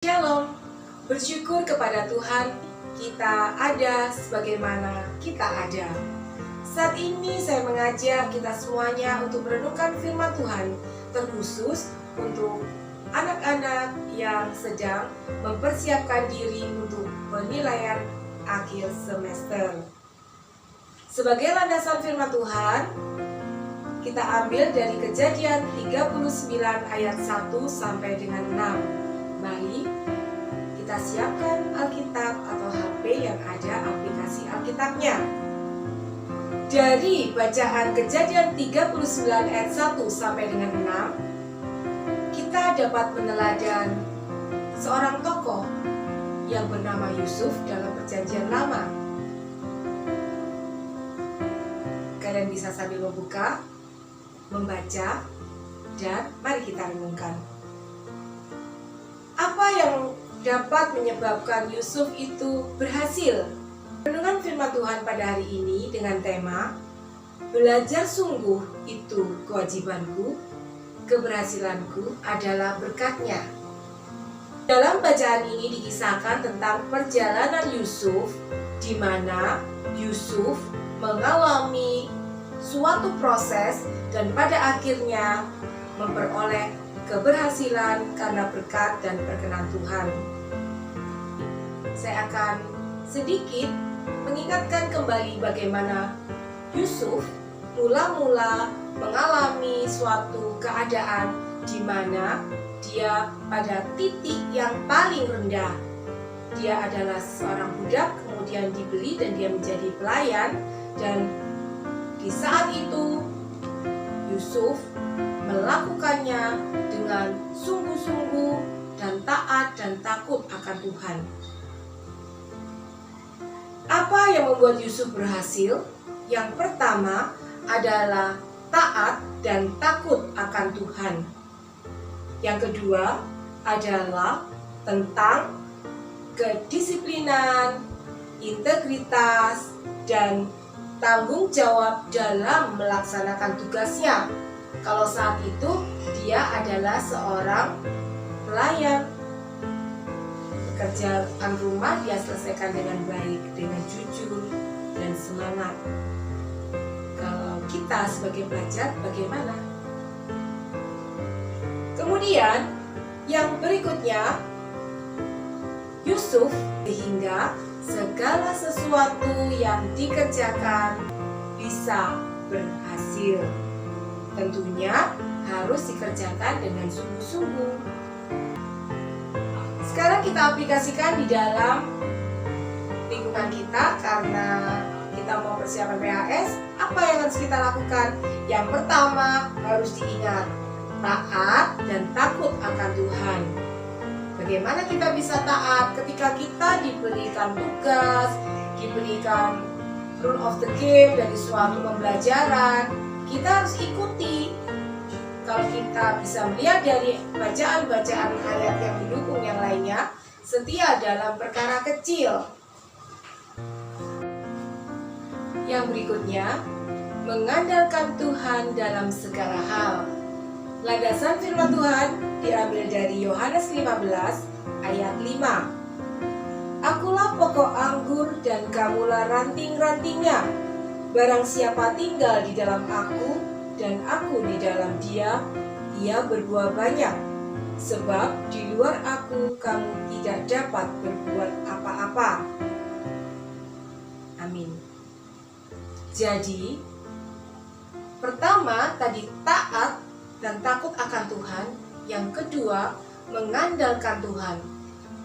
Shalom, bersyukur kepada Tuhan kita ada sebagaimana kita ada. Saat ini saya mengajak kita semuanya untuk merenungkan firman Tuhan, terkhusus untuk anak-anak yang sedang mempersiapkan diri untuk penilaian akhir semester. Sebagai landasan firman Tuhan, kita ambil dari Kejadian 39 ayat 1 sampai dengan 6. Mari kita siapkan Alkitab atau HP yang ada aplikasi Alkitabnya. Dari bacaan Kejadian 39 ayat 1 sampai dengan 6, kita dapat meneladan seorang tokoh yang bernama Yusuf dalam Perjanjian Lama. Kalian bisa sambil membuka, membaca, dan mari kita renungkan. Apa yang dapat menyebabkan Yusuf itu berhasil? Renungan firman Tuhan pada hari ini dengan tema belajar sungguh itu kewajibanku, keberhasilanku adalah berkatnya. Dalam bacaan ini dikisahkan tentang perjalanan Yusuf, di mana Yusuf mengalami suatu proses dan pada akhirnya memperoleh keberhasilan karena berkat dan perkenan Tuhan. Saya akan sedikit mengingatkan kembali bagaimana Yusuf mula-mula mengalami suatu keadaan di mana dia pada titik yang paling rendah. Dia adalah seorang budak, kemudian dibeli dan dia menjadi pelayan, dan di saat itu Yusuf melakukannya dengan sungguh-sungguh dan taat dan takut akan Tuhan. Apa yang membuat Yusuf berhasil? Yang pertama adalah taat dan takut akan Tuhan. Yang kedua adalah tentang kedisiplinan, integritas, dan tanggung jawab dalam melaksanakan tugasnya. Kalau saat itu dia adalah seorang pelayan, pekerjaan rumah dia selesaikan dengan baik, dengan jujur dan semangat. Kalau kita sebagai pelajar bagaimana? Kemudian yang berikutnya, Yusuf sehingga segala sesuatu yang dikerjakan bisa berhasil. Tentunya harus dikerjakan dengan sungguh-sungguh. Sekarang kita aplikasikan di dalam lingkungan kita karena kita mau persiapan PHS. Apa yang harus kita lakukan? Yang pertama harus diingat, taat dan takut akan Tuhan. Bagaimana kita bisa taat ketika kita diberikan tugas, diberikan rule of the game dari suatu pembelajaran? Kita harus ikuti. Kalau kita bisa melihat dari bacaan-bacaan ayat yang mendukung yang lainnya, setia dalam perkara kecil. Yang berikutnya, mengandalkan Tuhan dalam segala hal. Landasan firman Tuhan diambil dari Yohanes 15 ayat 5. Akulah pokok anggur dan kamulah ranting-rantingnya. Barang siapa tinggal di dalam aku dan aku di dalam dia, ia berbuah banyak. Sebab di luar aku kamu tidak dapat berbuat apa-apa. Amin. Jadi, pertama tadi taat dan takut akan Tuhan. Yang kedua, mengandalkan Tuhan.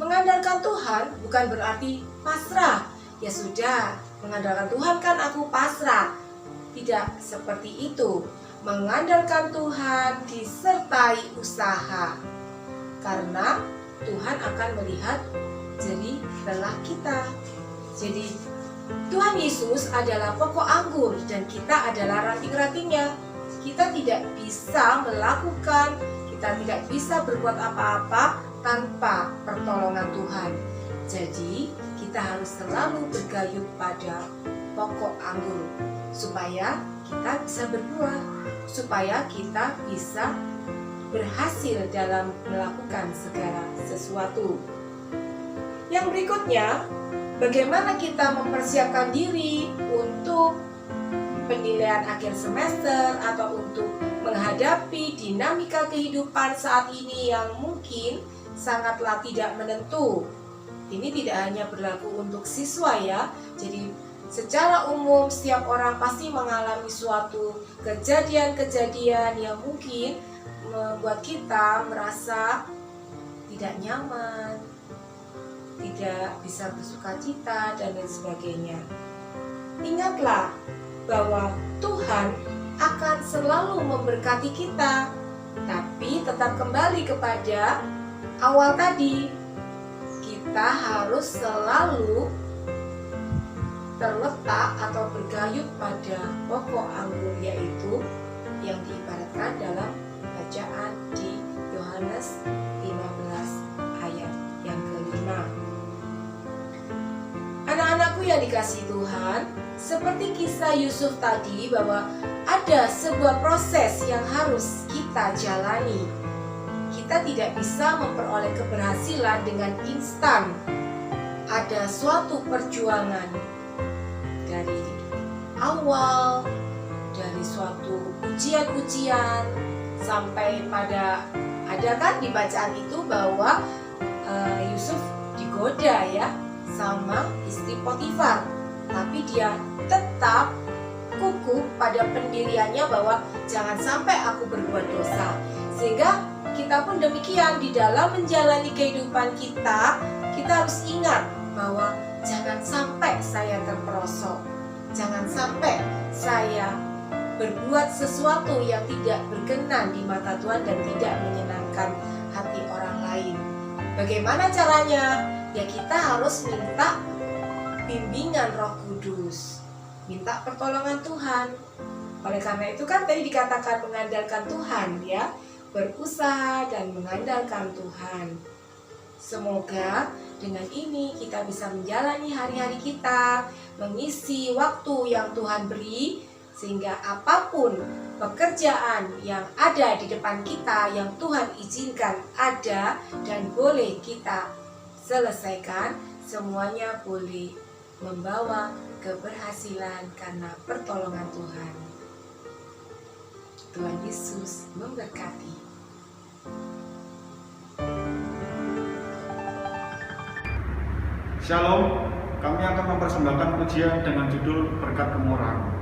Mengandalkan Tuhan bukan berarti pasrah. Ya sudah, mengandalkan Tuhan kan aku pasrah. Tidak seperti itu. Mengandalkan Tuhan disertai usaha. Karena Tuhan akan melihat jerih lelah kita. Jadi Tuhan Yesus adalah pokok anggur dan kita adalah ranting-rantingnya. Kita tidak bisa melakukan, kita tidak bisa berbuat apa-apa tanpa pertolongan Tuhan. Jadi kita harus selalu bergayung pada pokok anggur supaya kita bisa berbuah, supaya kita bisa berhasil dalam melakukan segala sesuatu. Yang berikutnya, bagaimana kita mempersiapkan diri untuk penilaian akhir semester atau untuk menghadapi dinamika kehidupan saat ini yang mungkin sangatlah tidak menentu. Ini tidak hanya berlaku untuk siswa ya. Jadi secara umum setiap orang pasti mengalami suatu kejadian-kejadian yang mungkin membuat kita merasa tidak nyaman, tidak bisa bersukacita dan lain sebagainya. Ingatlah bahwa Tuhan akan selalu memberkati kita, tapi tetap kembali kepada awal tadi. Kita harus selalu terletak atau bergayut pada pokok anggur, yaitu yang diibaratkan dalam bacaan di Yohanes 15 ayat yang kelima. Anak-anakku yang dikasihi Tuhan, seperti kisah Yusuf tadi, bahwa ada sebuah proses yang harus kita jalani. Kita tidak bisa memperoleh keberhasilan dengan instan. Ada suatu perjuangan dari awal, dari suatu ujian-ujian, sampai pada ada kan di bacaan itu bahwa Yusuf digoda ya sama istri Potifar, tapi dia tetap kukuh pada pendiriannya bahwa jangan sampai aku berbuat dosa. Sehingga kita pun demikian, di dalam menjalani kehidupan kita harus ingat bahwa jangan sampai saya terperosok, jangan sampai saya berbuat sesuatu yang tidak berkenan di mata Tuhan dan tidak menyenangkan hati orang lain. Bagaimana caranya? Ya kita harus minta bimbingan Roh Kudus, minta pertolongan Tuhan. Oleh karena itu kan tadi dikatakan mengandalkan Tuhan ya, berusaha dan mengandalkan Tuhan. Semoga dengan ini kita bisa menjalani hari-hari kita, mengisi waktu yang Tuhan beri, sehingga apapun pekerjaan yang ada di depan kita yang Tuhan izinkan ada dan boleh kita selesaikan, semuanya boleh membawa keberhasilan karena pertolongan Tuhan. Tuhan Yesus memberkati. Shalom, kami akan mempersembahkan pujian dengan judul Berkat Kemurahan.